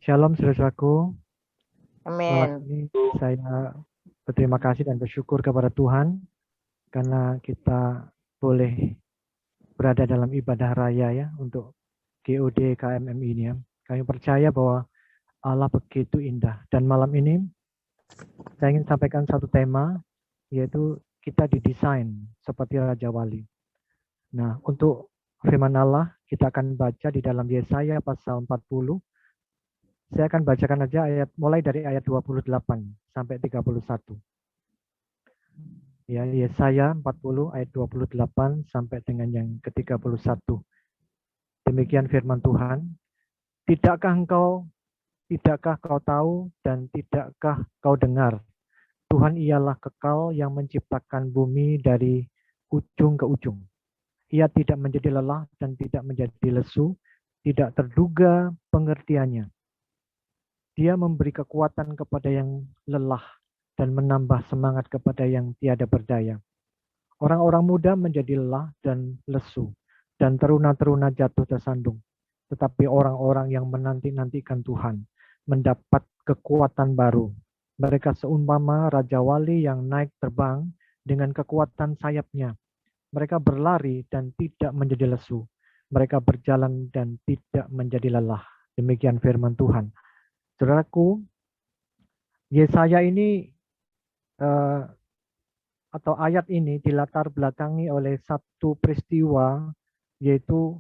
Shalom saudaraku, malam Amin. ini saya berterima kasih dan bersyukur kepada Tuhan karena kita boleh berada dalam ibadah raya ya untuk GOD KMM ini ya. Kami percaya bahwa Allah begitu indah dan malam ini saya ingin sampaikan satu tema yaitu kita didesain seperti Raja Wali. Nah, untuk firman Allah kita akan baca di dalam Yesaya pasal 40. Saya akan bacakan aja mulai dari ayat 28 sampai 31. Ya, Yesaya 40 ayat 28 sampai dengan yang ke-31. Demikian firman Tuhan. Tidakkah kau tahu dan tidakkah kau dengar? Tuhan ialah kekal yang menciptakan bumi dari ujung ke ujung. Ia tidak menjadi lelah dan tidak menjadi lesu, tidak terduga pengertiannya. Dia memberi kekuatan kepada yang lelah dan menambah semangat kepada yang tiada berdaya. Orang-orang muda menjadi lelah dan lesu, dan teruna-teruna jatuh tersandung. Tetapi orang-orang yang menanti-nantikan Tuhan mendapat kekuatan baru. Mereka seumpama Raja Wali yang naik terbang dengan kekuatan sayapnya. Mereka berlari dan tidak menjadi lesu. Mereka berjalan dan tidak menjadi lelah. Demikian firman Tuhan. Saudaraku, Yesaya ini eh, atau ayat ini dilatar belakangi oleh satu peristiwa, yaitu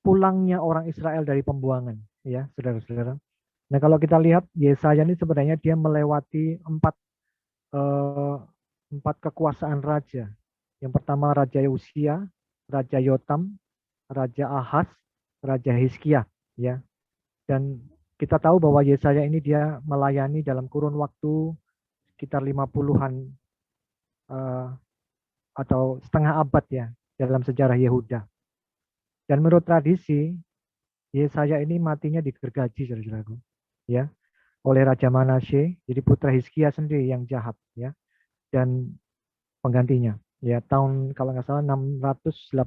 pulangnya orang Israel dari pembuangan, ya saudara-saudara. Nah, kalau kita lihat Yesaya ini sebenarnya dia melewati eh, empat kekuasaan raja. Yang pertama Raja Usia, Raja Yotam, Raja Ahaz, Raja Hizkia, ya. Dan kita tahu bahwa Yesaya ini dia melayani dalam kurun waktu sekitar 50-an atau setengah abad ya dalam sejarah Yehuda. Dan menurut tradisi, Yesaya ini matinya digergaji, saudara-saudaraku, ya, oleh Raja Manasye, jadi putra Hizkia sendiri yang jahat, ya, dan penggantinya, ya, tahun kalau nggak salah 680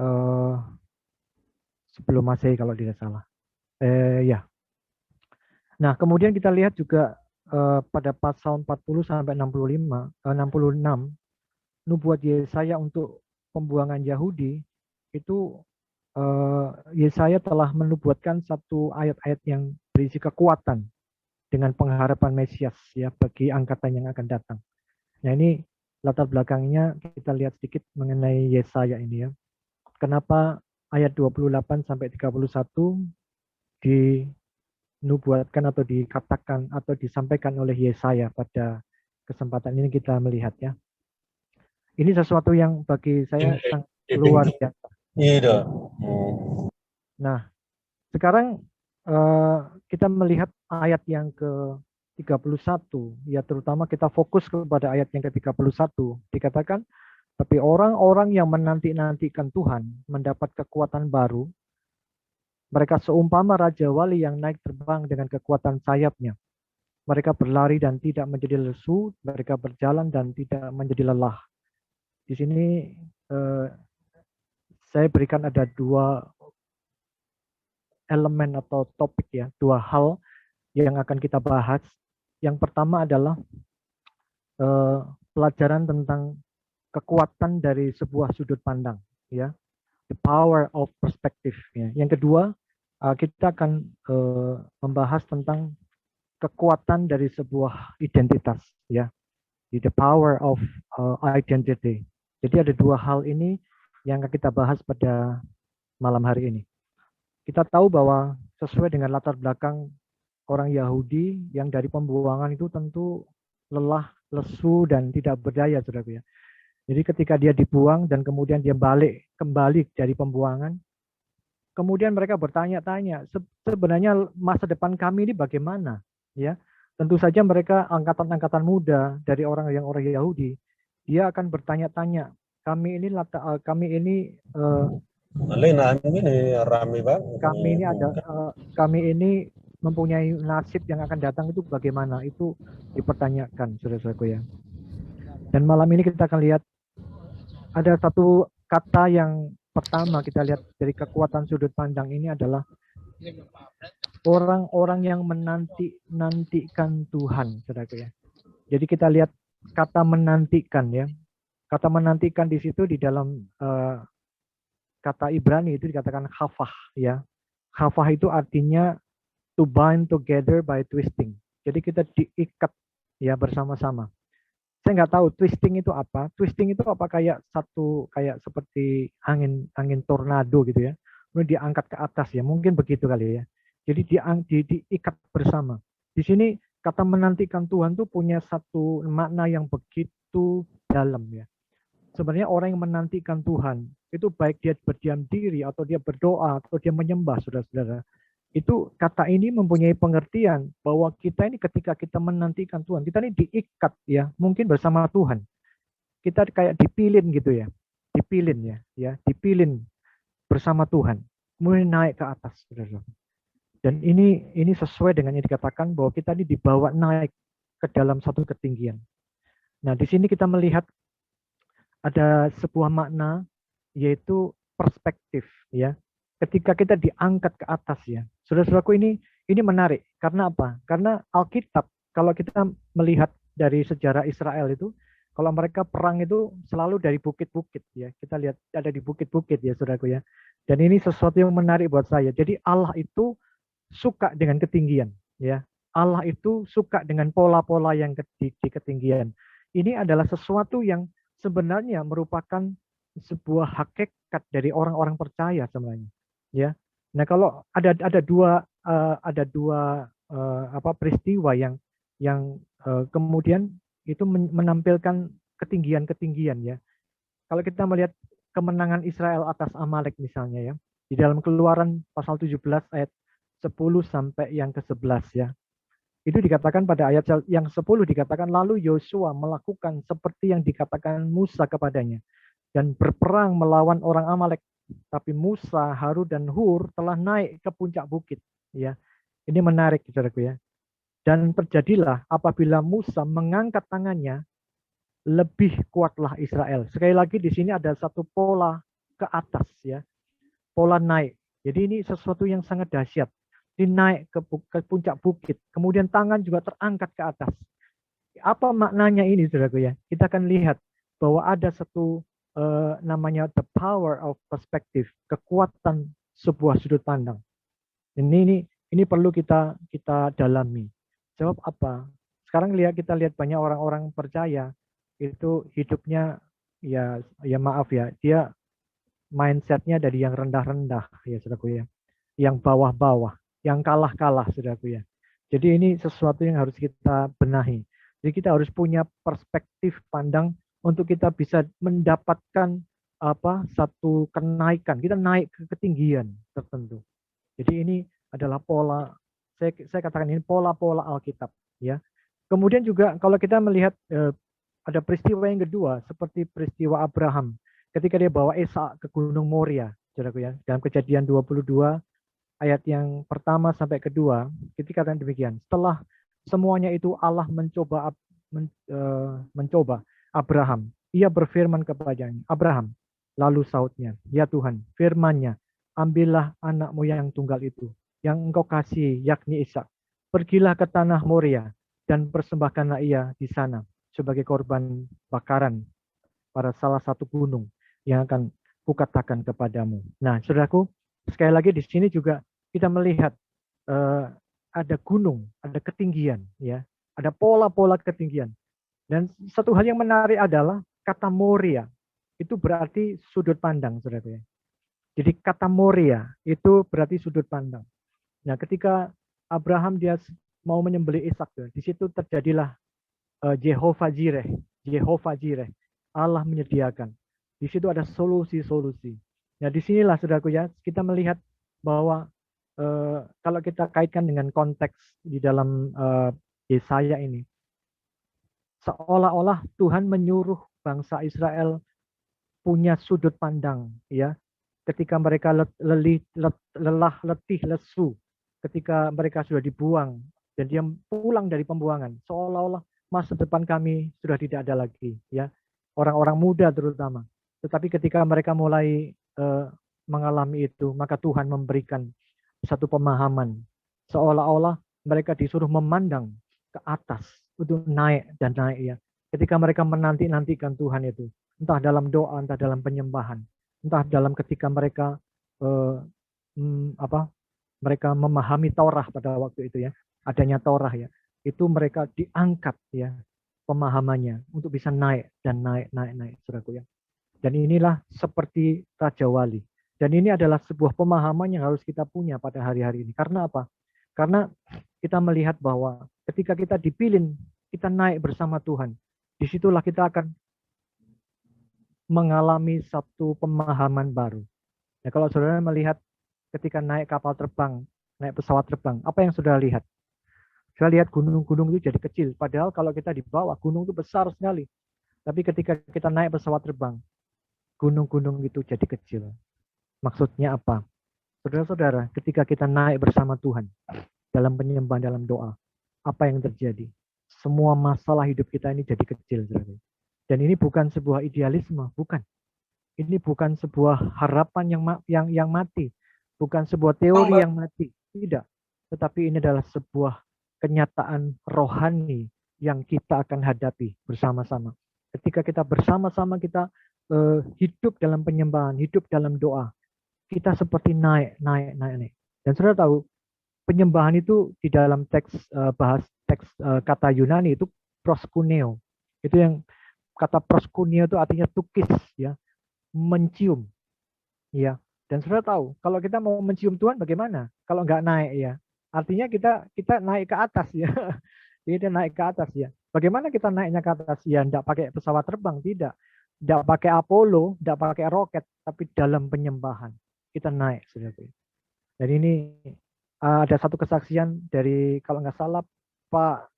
eh, sebelum Masehi kalau tidak salah, ya. Nah, kemudian kita lihat juga pada pasal 40 sampai 66 nubuat Yesaya untuk pembuangan Yahudi itu Yesaya telah menubuatkan satu ayat-ayat yang berisi kekuatan dengan pengharapan Mesias ya bagi angkatan yang akan datang. Nah, ini latar belakangnya kita lihat sedikit mengenai Yesaya ini ya. Kenapa ayat 28 sampai 31 dinubuatkan atau dikatakan atau disampaikan oleh Yesaya pada kesempatan ini kita melihat ya. Ini sesuatu yang bagi saya sangat luar biasa. Iya. Nah, sekarang kita melihat ayat yang ke-31, ya terutama kita fokus kepada ayat yang ke-31. Dikatakan, tapi orang-orang yang menanti-nantikan Tuhan mendapat kekuatan baru. Mereka seumpama Raja Wali yang naik terbang dengan kekuatan sayapnya. Mereka berlari dan tidak menjadi lesu, mereka berjalan dan tidak menjadi lelah. Di sini saya berikan ada dua elemen atau topik ya, dua hal yang akan kita bahas. Yang pertama adalah pelajaran tentang kekuatan dari sebuah sudut pandang, ya, the power of perspective. Ya. Yang kedua, kita akan membahas tentang kekuatan dari sebuah identitas, ya, the power of identity. Jadi ada dua hal ini yang akan kita bahas pada malam hari ini. Kita tahu bahwa sesuai dengan latar belakang orang Yahudi yang dari pembuangan itu tentu lelah, lesu, dan tidak berdaya, saudara ya. Jadi ketika dia dibuang dan kemudian dia kembali dari pembuangan, kemudian mereka bertanya-tanya, sebenarnya masa depan kami ini bagaimana? Ya, tentu saja mereka angkatan-angkatan muda dari orang Yahudi, dia akan bertanya-tanya, kami ini mempunyai nasib yang akan datang itu bagaimana? Itu dipertanyakan, saudara-saudaraku ya. Dan malam ini kita akan lihat ada satu kata yang pertama kita lihat dari kekuatan sudut pandang ini adalah Orang-orang yang menantikan Tuhan, saudaraku ya. Jadi kita lihat kata menantikan ya. Kata menantikan di situ di dalam kata Ibrani itu dikatakan khafah ya. Khafah itu artinya to bind together by twisting. Jadi kita diikat ya bersama-sama. Saya nggak tahu twisting itu apa. Twisting itu apa kayak seperti angin tornado gitu ya. Kemudian diangkat ke atas ya. Mungkin begitu kali ya. Jadi diikat bersama. Di sini kata menantikan Tuhan tuh punya satu makna yang begitu dalam ya. Sebenarnya orang yang menantikan Tuhan itu baik dia berdiam diri atau dia berdoa atau dia menyembah, saudara-saudara. Itu kata ini mempunyai pengertian bahwa kita ini ketika kita menantikan Tuhan, kita ini diikat ya, mungkin bersama Tuhan. Kita kayak dipilin gitu ya, dipilin ya, dipilin bersama Tuhan, kemudian naik ke atas, saudara. Dan ini sesuai dengan yang dikatakan bahwa kita ini dibawa naik ke dalam satu ketinggian. Nah, di sini kita melihat ada sebuah makna yaitu perspektif ya. Ketika kita diangkat ke atas ya. Saudara-saudaraku ini menarik. Karena apa? Karena Alkitab kalau kita melihat dari sejarah Israel itu kalau mereka perang itu selalu dari bukit-bukit ya. Kita lihat ada di bukit-bukit ya saudaraku ya. Dan ini sesuatu yang menarik buat saya. Jadi Allah itu suka dengan ketinggian ya. Allah itu suka dengan pola-pola yang di ketinggian. Ini adalah sesuatu yang sebenarnya merupakan sebuah hakikat dari orang-orang percaya sebenarnya ya. Nah, kalau ada dua peristiwa yang kemudian itu menampilkan ketinggian-ketinggian ya. Kalau kita melihat kemenangan Israel atas Amalek misalnya ya, di dalam Keluaran pasal 17 ayat 10 sampai yang ke-11 ya. Itu dikatakan pada ayat yang 10 dikatakan lalu Yosua melakukan seperti yang dikatakan Musa kepadanya dan berperang melawan orang Amalek. Tapi Musa, Harun dan Hur telah naik ke puncak bukit ya. Ini menarik saudaraku ya. Dan terjadilah apabila Musa mengangkat tangannya lebih kuatlah Israel. Sekali lagi di sini ada satu pola ke atas ya. Pola naik. Jadi ini sesuatu yang sangat dahsyat. Dinaik ke puncak bukit, kemudian tangan juga terangkat ke atas. Apa maknanya ini, saudaraku ya? Kita akan lihat bahwa ada satu namanya the power of perspective, kekuatan sebuah sudut pandang. Ini perlu kita dalami. Sebab apa? Sekarang kita lihat banyak orang-orang percaya itu hidupnya ya maaf ya, dia mindsetnya dari yang rendah-rendah ya saudaraku ya, yang bawah-bawah, yang kalah-kalah saudaraku ya. Jadi ini sesuatu yang harus kita benahi. Jadi kita harus punya perspektif pandang untuk kita bisa mendapatkan satu kenaikan. Kita naik ke ketinggian tertentu. Jadi ini adalah pola, saya katakan ini pola-pola Alkitab ya. Kemudian juga kalau kita melihat ada peristiwa yang kedua seperti peristiwa Abraham ketika dia bawa Ishak ke Gunung Moria, saudaraku ya. Dalam Kejadian 22 ayat yang pertama sampai kedua, ketika katakan demikian. Setelah semuanya itu Allah mencoba Abraham. Ia berfirman kepadanya, Abraham, lalu sautnya, ya Tuhan, firman-Nya, ambillah anakmu yang tunggal itu, yang engkau kasih, yakni Ishak. Pergilah ke tanah Moria dan persembahkanlah ia di sana sebagai korban bakaran pada salah satu gunung yang akan kukatakan kepadamu. Nah, saudaraku, sekali lagi di sini juga kita melihat ada gunung, ada ketinggian, ya, ada pola-pola ketinggian. Dan satu hal yang menarik adalah kata Moria itu berarti sudut pandang, saudaraku ya. Jadi kata Moria itu berarti sudut pandang. Nah, ketika Abraham dia mau menyembelih Ishak, di situ terjadilah Jehovah Jireh, Allah menyediakan. Di situ ada solusi-solusi. Nah, disinilah saudaraku ya, kita melihat bahwa kalau kita kaitkan dengan konteks di dalam Yesaya ini, seolah-olah Tuhan menyuruh bangsa Israel punya sudut pandang, ya, ketika mereka lelah, letih, lesu, ketika mereka sudah dibuang dan dia pulang dari pembuangan, seolah-olah masa depan kami sudah tidak ada lagi, ya, orang-orang muda terutama. Tetapi ketika mereka mulai mengalami itu, maka Tuhan memberikan satu pemahaman. Seolah-olah mereka disuruh memandang ke atas untuk naik dan naik ya. Ketika mereka menanti-nantikan Tuhan itu, entah dalam doa, entah dalam penyembahan, entah dalam ketika mereka eh, mereka memahami Taurah pada waktu itu ya, adanya Taurah ya, itu mereka diangkat ya pemahamannya untuk bisa naik dan naik, saudaraku ya. Dan inilah seperti Raja Wali. Dan ini adalah sebuah pemahaman yang harus kita punya pada hari-hari ini. Karena apa? Karena kita melihat bahwa ketika kita dipilih, kita naik bersama Tuhan. Disitulah kita akan mengalami satu pemahaman baru. Ya, kalau saudara melihat ketika naik kapal terbang, naik pesawat terbang, apa yang saudara lihat? Saya lihat gunung-gunung itu jadi kecil. Padahal kalau kita di bawah, gunung itu besar sekali. Tapi ketika kita naik pesawat terbang, gunung-gunung itu jadi kecil. Maksudnya apa? Saudara-saudara, ketika kita naik bersama Tuhan, dalam penyembahan, dalam doa, apa yang terjadi? Semua masalah hidup kita ini jadi kecil. Saudara. Dan ini bukan sebuah idealisme, bukan. Ini bukan sebuah harapan yang mati. Bukan sebuah teori yang mati. Tidak. Tetapi ini adalah sebuah kenyataan rohani yang kita akan hadapi bersama-sama. Ketika kita bersama-sama kita hidup dalam penyembahan, hidup dalam doa, kita seperti naik. Dan saudara tahu, penyembahan itu di dalam teks kata Yunani itu proskuneo. Itu yang kata proskuneo itu artinya tukis ya, mencium ya. Dan saudara tahu, kalau kita mau mencium Tuhan bagaimana? Kalau nggak naik ya. Artinya kita naik ke atas ya. Kita naik ke atas ya. Bagaimana kita naiknya ke atas? Ya enggak pakai pesawat terbang, tidak. Enggak pakai Apollo, enggak pakai roket, tapi dalam penyembahan. Kita naik, saudara. Dan ini ada satu kesaksian dari kalau nggak salah Pak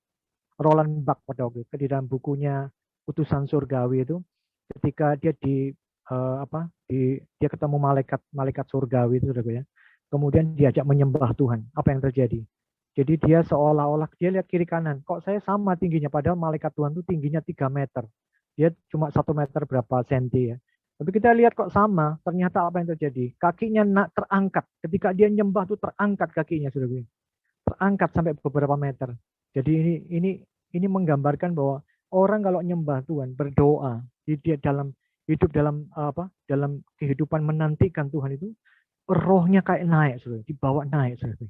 Roland Buck pada waktu itu di dalam bukunya Utusan Surgawi itu, ketika dia dia ketemu malaikat surgawi itu, saudara ya. Kemudian diajak menyembah Tuhan. Apa yang terjadi? Jadi dia seolah-olah dia lihat kiri kanan. Kok saya sama tingginya? Padahal malaikat Tuhan itu tingginya 3 meter. Dia cuma 1 meter berapa senti ya. Tapi kita lihat kok sama. Ternyata apa yang terjadi? Kakinya terangkat. Ketika dia nyembah tuh terangkat kakinya, saudara. Terangkat sampai beberapa meter. Jadi ini menggambarkan bahwa orang kalau nyembah Tuhan, berdoa, dia dalam hidup dalam kehidupan menantikan Tuhan itu, rohnya kayak naik, saudara. Dibawa naik, saudara.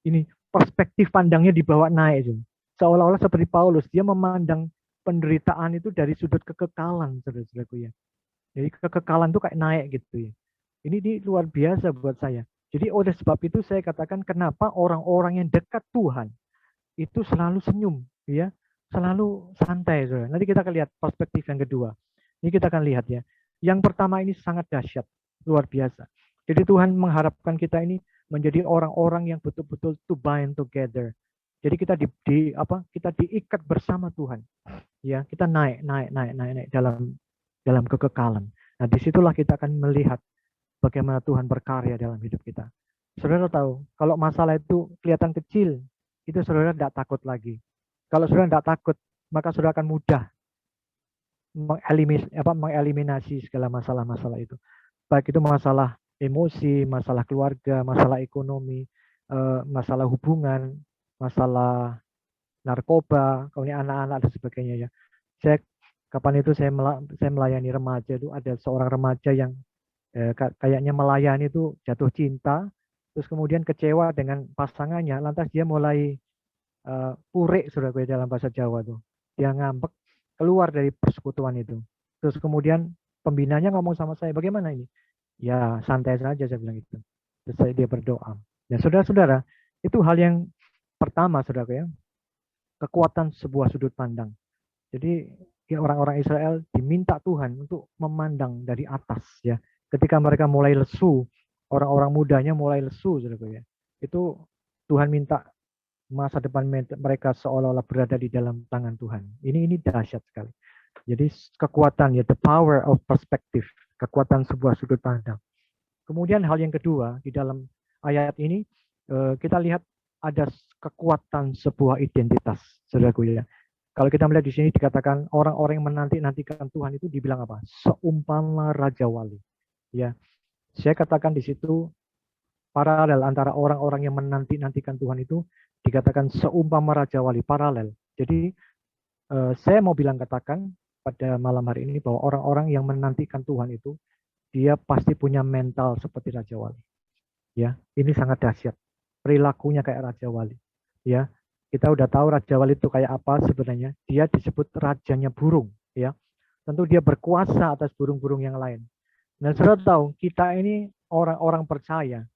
Ini perspektif pandangnya dibawa naik. Seolah-olah seperti Paulus, dia memandang penderitaan itu dari sudut kekekalan, saudara-saudaraku ya. Jadi kekekalan itu kayak naik gitu ya. Ini luar biasa buat saya. Jadi oleh sebab itu saya katakan kenapa orang-orang yang dekat Tuhan itu selalu senyum, ya, selalu santai, saudara. Nanti kita akan lihat perspektif yang kedua. Ini kita akan lihat ya. Yang pertama ini sangat dahsyat, luar biasa. Jadi Tuhan mengharapkan kita ini menjadi orang-orang yang betul-betul to bind together. Jadi kita kita diikat bersama Tuhan. Ya, kita naik dalam kekekalan. Nah, disitulah kita akan melihat bagaimana Tuhan berkarya dalam hidup kita. Saudara tahu, kalau masalah itu kelihatan kecil, itu saudara tidak takut lagi. Kalau saudara tidak takut, maka saudara akan mudah mengeliminasi segala masalah-masalah itu. Baik itu masalah emosi, masalah keluarga, masalah ekonomi, masalah hubungan, masalah narkoba, kemudian anak-anak dan sebagainya ya. Kapan itu saya melayani remaja, itu ada seorang remaja yang kayaknya melayani itu jatuh cinta, terus kemudian kecewa dengan pasangannya, lantas dia mulai purik, saudara, dalam bahasa Jawa tuh. Dia ngambek, keluar dari persekutuan itu. Terus kemudian pembinanya ngomong sama saya, bagaimana ini? Ya santai saja, saya bilang itu. Terus dia berdoa. Ya saudara-saudara, itu hal yang pertama, saudara ya, kekuatan sebuah sudut pandang. Jadi ya, orang-orang Israel diminta Tuhan untuk memandang dari atas ya. Ketika mereka mulai lesu, orang-orang mudanya mulai lesu, saudara ya. Itu Tuhan minta masa depan mereka seolah-olah berada di dalam tangan Tuhan. Ini dahsyat sekali. Jadi kekuatan ya, the power of perspective, kekuatan sebuah sudut pandang. Kemudian hal yang kedua di dalam ayat ini kita lihat ada kekuatan sebuah identitas, saudaraku ya. Kalau kita melihat di sini dikatakan orang-orang yang menanti-nantikan Tuhan itu dibilang apa? Seumpama Raja Wali. Ya, saya katakan di situ Paralel antara orang-orang yang menanti-nantikan Tuhan itu dikatakan seumpama Raja Wali, paralel. Jadi saya mau katakan pada malam hari ini bahwa orang-orang yang menantikan Tuhan itu dia pasti punya mental seperti Raja Wali. Ya, ini sangat dahsyat. Perilakunya kayak Raja Wali. Ya, kita udah tahu Raja Wali itu kayak apa sebenarnya. Dia disebut rajanya burung. Ya, tentu dia berkuasa atas burung-burung yang lain. Dan saudara tahu, kita ini orang-orang percaya.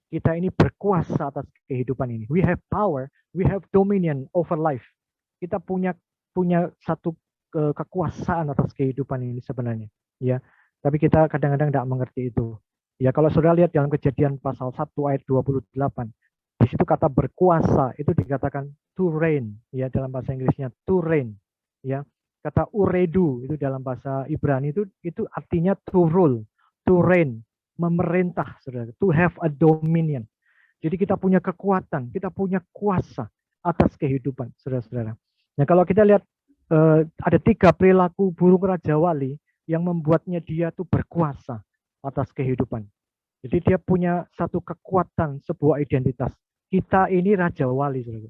Kita ini berkuasa atas kehidupan ini. We have power, we have dominion over life. Kita punya satu kekuasaan atas kehidupan ini sebenarnya. Ya, tapi kita kadang-kadang tidak mengerti itu. Ya, kalau saudara lihat dalam Kejadian pasal 1 ayat 28, di situ kata berkuasa itu dikatakan to reign, ya dalam bahasa Inggrisnya to reign. Ya, kata uredu itu dalam bahasa Ibrani itu artinya to rule, to reign, memerintah, saudara, to have a dominion. Jadi kita punya kekuatan, kita punya kuasa atas kehidupan, saudara-saudara. Nah, kalau kita lihat ada 3 perilaku burung Raja Wali yang membuatnya dia tuh berkuasa atas kehidupan. Jadi dia punya satu kekuatan, sebuah identitas. Kita ini Raja Wali, saudara.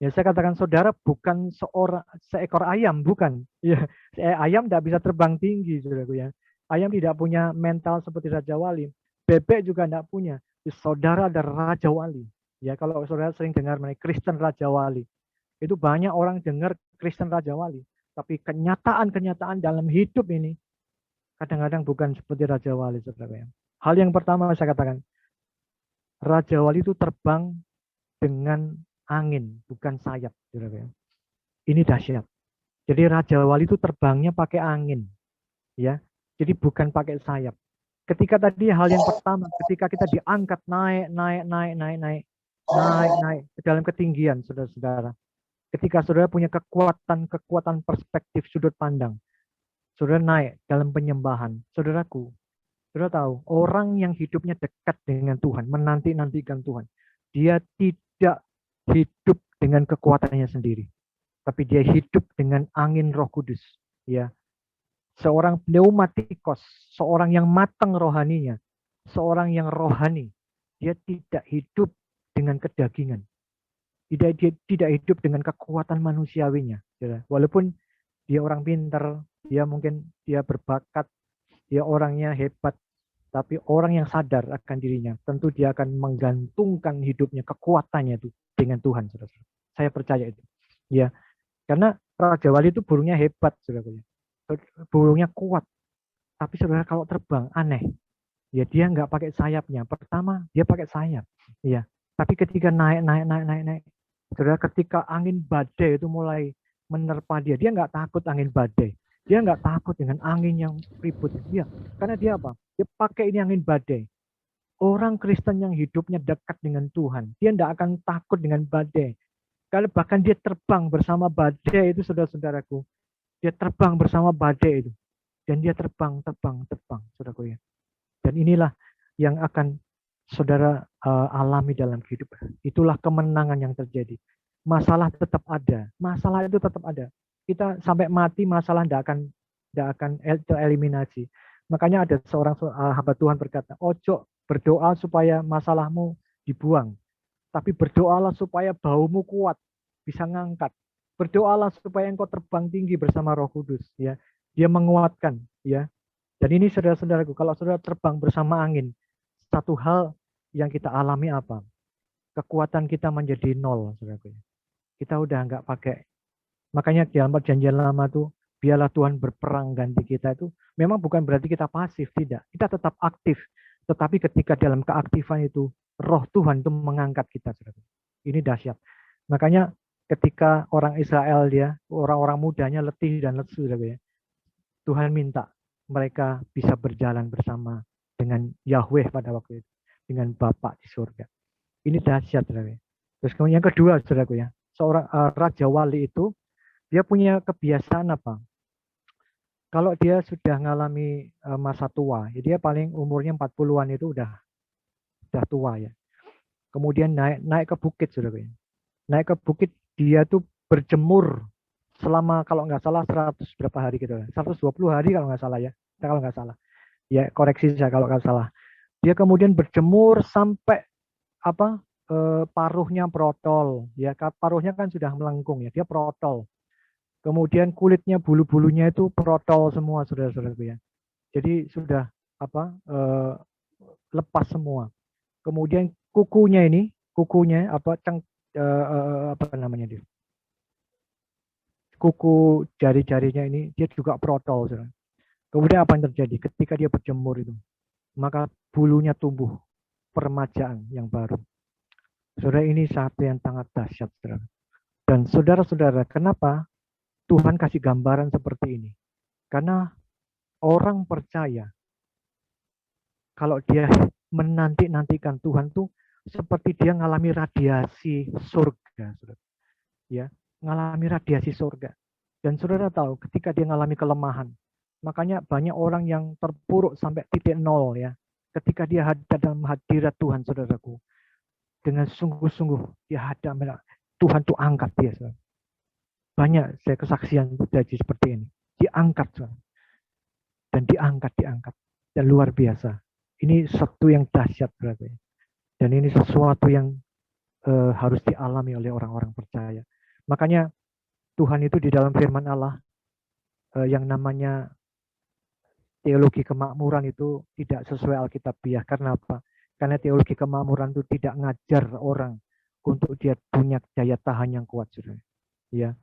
Ya, saya katakan saudara bukan seekor ayam, bukan. Ya, ayam tidak bisa terbang tinggi, saudaraku ya. Ayam tidak punya mental seperti Raja Wali. Bebek juga tidak punya. Saudara adalah Raja Wali. Ya, kalau saudara sering dengar mengenai Kristen Raja Wali, itu banyak orang dengar Kristen Raja Wali. Tapi kenyataan-kenyataan dalam hidup ini kadang-kadang bukan seperti Raja Wali, saudara. Hal yang pertama saya katakan, Raja Wali itu terbang dengan angin, bukan sayap. Ini dahsyat. Jadi Raja Wali itu terbangnya pakai angin. Ya, jadi bukan pakai sayap. Ketika tadi hal yang pertama, ketika kita diangkat naik ke dalam ketinggian, saudara-saudara. Ketika saudara punya kekuatan perspektif sudut pandang, saudara naik dalam penyembahan. Saudaraku, saudara tahu, orang yang hidupnya dekat dengan Tuhan, menanti-nantikan Tuhan, dia tidak hidup dengan kekuatannya sendiri, tapi dia hidup dengan angin Roh Kudus. Ya, seorang pneumatikos, seorang yang matang rohaninya, seorang yang rohani, dia tidak hidup dengan kedagingan, dia tidak hidup dengan kekuatan manusiawinya. Walaupun dia orang pintar, dia mungkin dia berbakat, dia orangnya hebat, tapi orang yang sadar akan dirinya, tentu dia akan menggantungkan hidupnya, kekuatannya itu dengan Tuhan, saudara. Saya percaya itu. Ya, karena Raja Wali itu burungnya hebat, saudara. Burungnya kuat. Tapi saudara kalau terbang aneh. Ya dia nggak pakai sayapnya. Pertama dia pakai sayap. Ya. Tapi ketika naik. Saudara, ketika angin badai itu mulai menerpa dia nggak takut angin badai. Dia nggak takut dengan angin yang ribut. Dia, karena dia apa? Dia pakai ini angin badai. Orang Kristen yang hidupnya dekat dengan Tuhan, dia nggak akan takut dengan badai. Kalau bahkan dia terbang bersama badai itu, saudara-saudaraku, dia terbang bersama badai itu, dan dia terbang, saudaraku ya. Dan inilah yang akan saudara alami dalam kehidupan. Itulah kemenangan yang terjadi. Masalah tetap ada, masalah itu tetap ada. Kita sampai mati masalah tidak akan tereliminasi. Makanya ada seorang hamba Tuhan berkata, ojo berdoa supaya masalahmu dibuang, tapi berdoalah supaya baumu kuat, bisa ngangkat. Berdoalah supaya engkau terbang tinggi bersama Roh Kudus. Ya, dia menguatkan. Ya, dan ini saudara-saudaraku, kalau saudara terbang bersama angin, satu hal yang kita alami apa? Kekuatan kita menjadi nol, saudaraku. Kita udah nggak pakai. Makanya di dalam perjanjian lama tuh, biarlah Tuhan berperang ganti kita itu, memang bukan berarti kita pasif, tidak. Kita tetap aktif. Tetapi ketika dalam keaktifan itu, Roh Tuhan itu mengangkat kita, saudaraku. Ini dahsyat. Makanya ketika orang Israel dia, orang-orang mudanya letih dan lesu, saudaraku ya, Tuhan minta mereka bisa berjalan bersama dengan Yahweh pada waktu itu, dengan Bapa di surga. Ini dahsyat, saudara. Terus kemudian yang kedua, saudaraku ya, seorang Raja Wali itu dia punya kebiasaan apa? Kalau dia sudah mengalami masa tua, ya dia paling umurnya 40-an itu udah tua ya. Kemudian naik ke bukit, saudaraku ya. Naik ke bukit, dia tuh berjemur selama kalau nggak salah 100 berapa hari gitu, 120 hari kalau nggak salah ya, kalau nggak salah ya, koreksi saya kalau nggak salah. Dia kemudian berjemur sampai paruhnya protol, ya paruhnya kan sudah melengkung ya, dia protol. Kemudian kulitnya, bulu-bulunya itu protol semua, saudara-saudaraku ya. Jadi sudah lepas semua. Kemudian kukunya apa namanya dia? Kuku jari-jarinya ini dia juga protol, saudara. Kemudian apa yang terjadi ketika dia berjemur itu? Maka bulunya tumbuh permajaan yang baru. Saudara, ini satu yang sangat dahsyat, saudara. Dan saudara-saudara, kenapa Tuhan kasih gambaran seperti ini? Karena orang percaya kalau dia menanti-nantikan Tuhan tuh seperti dia mengalami radiasi surga, saudara. Ya, mengalami radiasi surga. Dan saudara tahu ketika dia mengalami kelemahan, makanya banyak orang yang terpuruk sampai titik nol ya. Ketika dia ada dalam hadirat Tuhan, saudaraku, dengan sungguh-sungguh dia hadap Tuhan tuh angkat dia, saudara. Banyak saya kesaksian terjadi seperti ini. Diangkat, saudara. Dan diangkat dan luar biasa. Ini sesuatu yang dahsyat berarti. Dan ini sesuatu yang harus dialami oleh orang-orang percaya. Makanya Tuhan itu di dalam firman Allah yang namanya teologi kemakmuran itu tidak sesuai Alkitabiah. Karena apa? Karena teologi kemakmuran itu tidak ngajar orang untuk dia punya daya tahan yang kuat, saudara. Ya,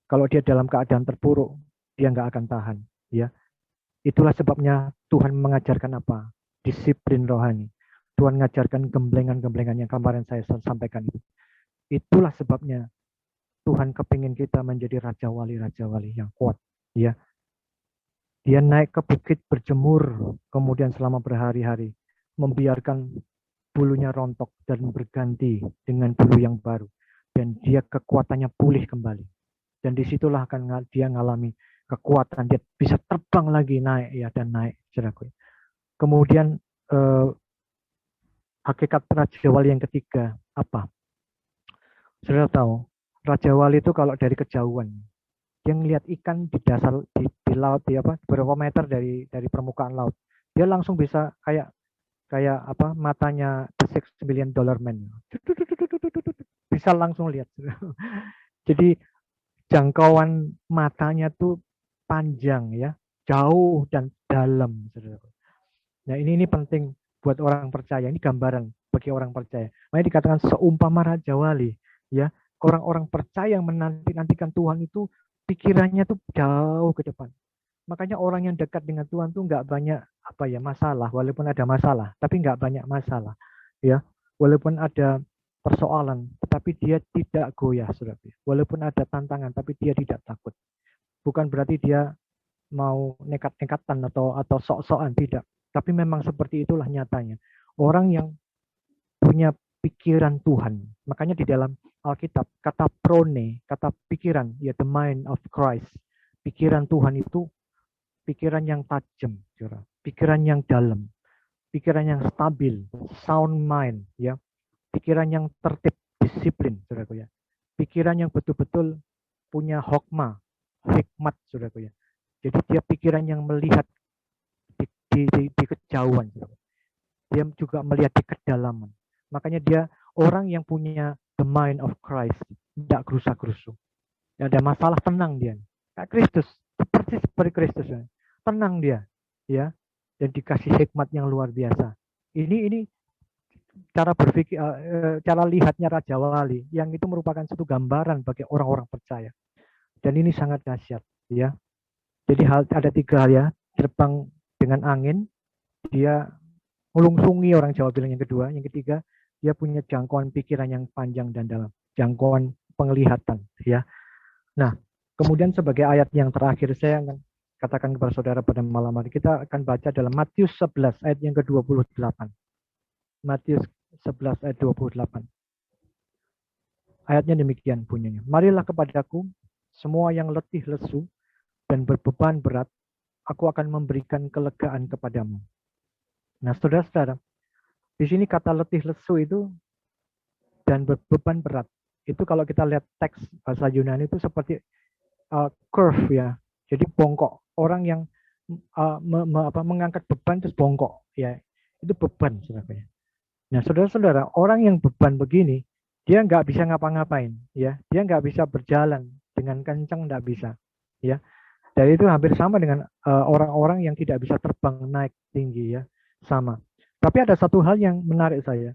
kalau dia dalam keadaan terpuruk, dia nggak akan tahan. Ya, itulah sebabnya Tuhan mengajarkan apa? Disiplin rohani. Tuhan mengajarkan gemblengan-gemblengan yang kemarin saya sampaikan itu. Itulah sebabnya Tuhan kepingin kita menjadi raja wali yang kuat. Ya, dia naik ke bukit berjemur, kemudian selama berhari-hari membiarkan bulunya rontok dan berganti dengan bulu yang baru. Dan dia kekuatannya pulih kembali. Dan disitulah akan dia mengalami kekuatan, dia bisa terbang lagi naik ya dan naik, saudaraku. Kemudian hakikat Raja Wali yang ketiga apa? Saudara tahu, Raja Wali itu kalau dari kejauhan dia ngelihat ikan di dasar di laut beberapa meter dari permukaan laut, dia langsung bisa kayak matanya The $6 Million Man, bisa langsung lihat. Jadi jangkauan matanya tuh panjang ya, jauh dan dalam. Nah ini penting buat orang percaya, ini gambaran bagi orang percaya. Makanya dikatakan seumpama Raja Wali, ya orang-orang percaya yang menanti-nantikan Tuhan itu pikirannya tuh jauh ke depan. Makanya orang yang dekat dengan Tuhan tuh nggak banyak masalah, walaupun ada masalah, tapi nggak banyak masalah, ya. Walaupun ada persoalan, tetapi dia tidak goyah, saudara. Walaupun ada tantangan, tapi dia tidak takut. Bukan berarti dia mau nekat-nekatan atau sok-sokan, tidak. Tapi memang seperti itulah nyatanya. Orang yang punya pikiran Tuhan. Makanya di dalam Alkitab, kata prone, kata pikiran, ya the mind of Christ. Pikiran Tuhan itu pikiran yang tajam, pikiran yang dalam, pikiran yang stabil, sound mind, ya, pikiran yang tertib, disiplin, saudaraku ya, pikiran yang betul-betul punya hikmah, saudaraku ya. Jadi dia pikiran yang melihat di kejauhan, saudaraku. Dia juga melihat di kedalaman. Makanya dia orang yang punya the mind of Christ, tidak gerusa-gerusu. Ada masalah tenang dia. Kayak Kristus, seperti Kristus. Ya. Tenang dia, ya, dan dikasih hikmat yang luar biasa. Ini cara berpikir, cara lihatnya Raja Wali, yang itu merupakan satu gambaran bagi orang-orang percaya. Dan ini sangat dahsyat, ya. Jadi ada 3 hal ya, terbang dengan angin, dia melungsungi orang Jawa bilang yang kedua, yang ketiga dia punya jangkauan pikiran yang panjang dan dalam, jangkauan penglihatan, ya. Nah, kemudian sebagai ayat yang terakhir saya akan katakan kepada saudara pada malam hari, kita akan baca dalam Matius 11 ayat yang ke-28. Matius 11 ayat 28. Ayatnya demikian bunyinya. Marilah kepadaku semua yang letih lesu dan berbeban berat, aku akan memberikan kelegaan kepadamu. Nah, saudara-saudara, di sini kata letih lesu itu dan berbeban berat. Itu kalau kita lihat teks bahasa Yunani itu seperti curve ya. Jadi bongkok. Orang yang mengangkat beban terus bongkok ya. Itu beban sebenarnya. Nah, saudara-saudara, orang yang beban begini, dia nggak bisa ngapa-ngapain, ya. Dia nggak bisa berjalan dengan kencang, nggak bisa, ya. Dan itu hampir sama dengan orang-orang yang tidak bisa terbang naik tinggi, ya, sama. Tapi ada satu hal yang menarik saya.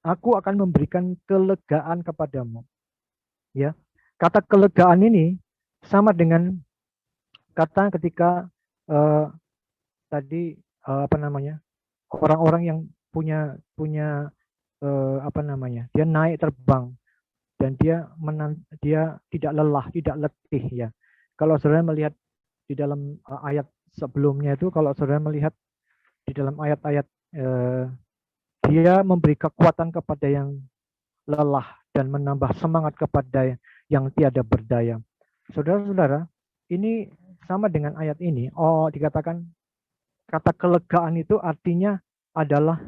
Aku akan memberikan kelegaan kepadamu, ya. Kata kelegaan ini sama dengan kata ketika eh, tadi apa namanya, orang-orang yang punya punya apa namanya, dia naik terbang dan dia tidak lelah, tidak letih, ya. Kalau saudara melihat di dalam ayat sebelumnya itu, kalau saudara melihat di dalam ayat-ayat dia memberi kekuatan kepada yang lelah dan menambah semangat kepada yang tiada berdaya. Saudara-saudara, ini sama dengan ayat ini. Oh, dikatakan kata kelegaan itu artinya adalah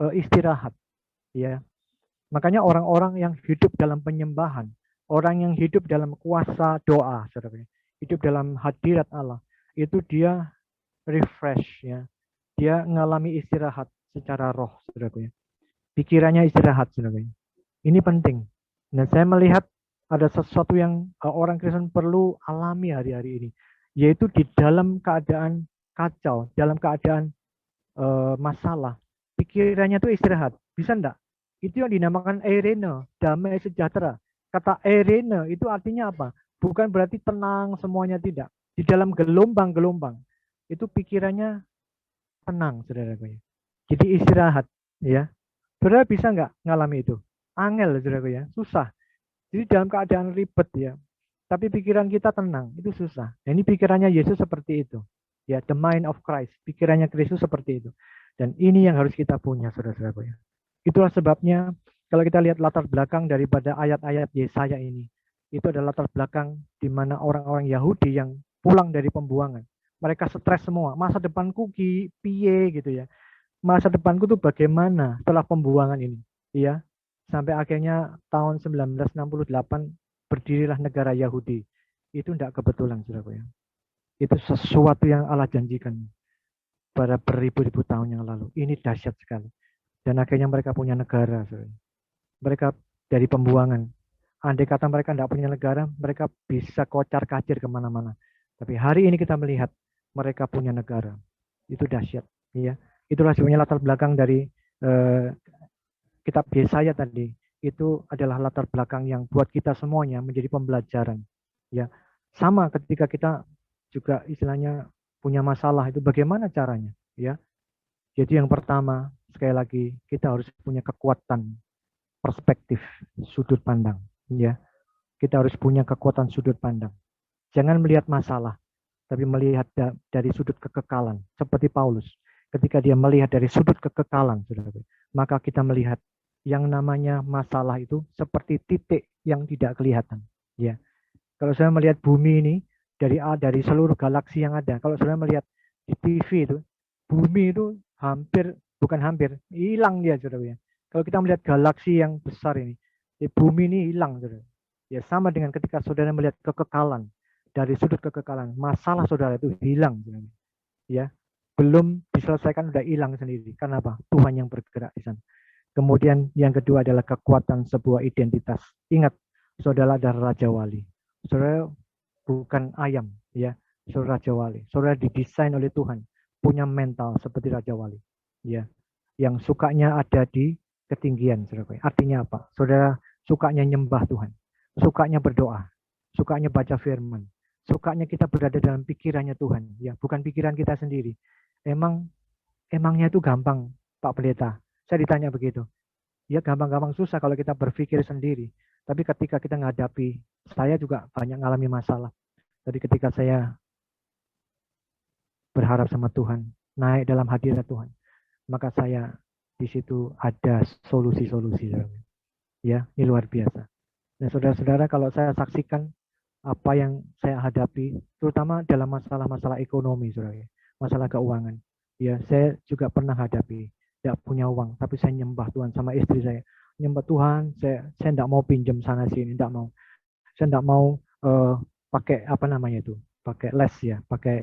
istirahat, ya. Makanya orang-orang yang hidup dalam penyembahan, orang yang hidup dalam kuasa doa, saudara, hidup dalam hadirat Allah, itu dia refresh, ya. Dia mengalami istirahat secara roh, saudara. Pikirannya istirahat, saudara. Ini penting. Dan saya melihat ada sesuatu yang orang Kristen perlu alami hari-hari ini, yaitu di dalam keadaan kacau, dalam keadaan masalah, pikirannya itu istirahat. Bisa enggak? Itu yang dinamakan eirene, damai sejahtera. Kata eirene itu artinya apa? Bukan berarti tenang semuanya, tidak. Di dalam gelombang-gelombang itu pikirannya tenang, saudaraku. Jadi istirahat, ya. Saudara bisa enggak ngalami itu? Angel, saudaraku, ya. Susah. Jadi dalam keadaan ribet, ya. Tapi pikiran kita tenang, itu susah. Nah, ini pikirannya Yesus seperti itu. Ya, the mind of Christ. Pikirannya Kristus seperti itu. Dan ini yang harus kita punya, saudara-saudara. Itulah sebabnya kalau kita lihat latar belakang daripada ayat-ayat Yesaya ini, itu adalah latar belakang di mana orang-orang Yahudi yang pulang dari pembuangan. Mereka stres semua. Masa depanku piye gitu, ya. Masa depanku tuh bagaimana setelah pembuangan ini, ya. Sampai akhirnya tahun 1968 berdirilah negara Yahudi. Itu tidak kebetulan, saudara, ya. Itu sesuatu yang Allah janjikan pada beribu-ribu tahun yang lalu. Ini dahsyat sekali. Dan akhirnya mereka punya negara, saudara. Mereka dari pembuangan. Andai kata mereka tidak punya negara, mereka bisa kocar-kacir kemana-mana. Tapi hari ini kita melihat mereka punya negara. Itu dahsyat, ya. Itulah sebenarnya latar belakang dari kitab Yesaya tadi. Itu adalah latar belakang yang buat kita semuanya menjadi pembelajaran, ya. Sama ketika kita juga istilahnya punya masalah, itu bagaimana caranya, ya. Jadi yang pertama, sekali lagi, kita harus punya kekuatan perspektif sudut pandang, ya. Kita harus punya kekuatan sudut pandang. Jangan melihat masalah, tapi melihat dari sudut kekekalan, seperti Paulus. Ketika dia melihat dari sudut kekekalan, saudara, maka kita melihat yang namanya masalah itu seperti titik yang tidak kelihatan, ya. Kalau saya melihat bumi ini dari seluruh galaksi yang ada, kalau saya melihat di TV itu, bumi itu bukan hampir, hilang dia, saudara, ya. Kalau kita melihat galaksi yang besar ini, bumi ini hilang, saudara. Ya, sama dengan ketika saudara melihat kekekalan, dari sudut kekekalan, masalah saudara itu hilang, saudara. Ya, belum diselesaikan udah hilang sendiri. Karena apa? Tuhan yang bergerak di sana. Kemudian yang kedua adalah kekuatan sebuah identitas. Ingat, saudara adalah Raja Wali. Saudara bukan ayam, ya. Saudara Raja Wali. Saudara didesain oleh Tuhan, punya mental seperti Raja Wali, ya. Yang sukanya ada di ketinggian, saudara. Artinya apa? Saudara sukanya nyembah Tuhan, sukanya berdoa, sukanya baca firman, sukanya kita berada dalam pikirannya Tuhan, ya. Bukan pikiran kita sendiri. Emangnya itu gampang, Pak Pendeta? Saya ditanya begitu. Ya gampang-gampang susah kalau kita berpikir sendiri. Tapi ketika kita menghadapi, saya juga banyak mengalami masalah. Tapi ketika saya berharap sama Tuhan, naik dalam hadirat Tuhan, maka saya di situ ada solusi-solusi. Ya, ini luar biasa. Nah, saudara-saudara, kalau saya saksikan apa yang saya hadapi, terutama dalam masalah-masalah ekonomi, saudara, masalah keuangan. Ya, saya juga pernah hadapi. Tidak punya uang, tapi saya nyembah Tuhan sama istri saya. Nyembah Tuhan, saya tidak mau pinjam sana sini, tidak mau. Saya tidak mau pakai apa namanya itu, pakai les, ya, pakai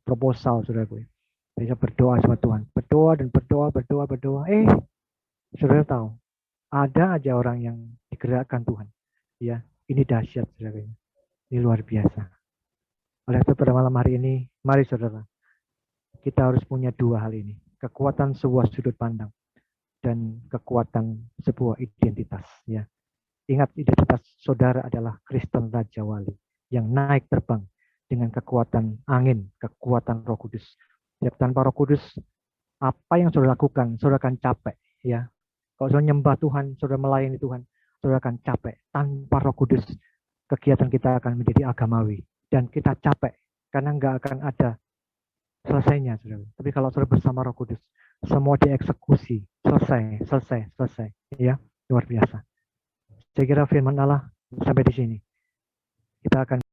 proposal, saudaraku. Saya berdoa sama Tuhan, berdoa dan berdoa. Saudara tahu, ada aja orang yang digerakkan Tuhan. Ya, ini dahsyat, saudara. Ini luar biasa. Oleh itu pada malam hari ini, mari saudara, kita harus punya dua hal ini. Kekuatan sebuah sudut pandang dan kekuatan sebuah identitas. Ya, ingat identitas saudara adalah Kristen Raja Wali yang naik terbang dengan kekuatan angin, kekuatan Roh Kudus. Ya, tanpa Roh Kudus, apa yang saudara lakukan, saudara akan capek. Ya, kalau saudara nyembah Tuhan, saudara melayani Tuhan, saudara akan capek. Tanpa Roh Kudus, kegiatan kita akan menjadi agamawi dan kita capek karena nggak akan ada selesainya, saudara. Tapi kalau saudara bersama Roh Kudus, semua dieksekusi, selesai. Ya, luar biasa. Saya kira firman Allah sampai di sini. Kita akan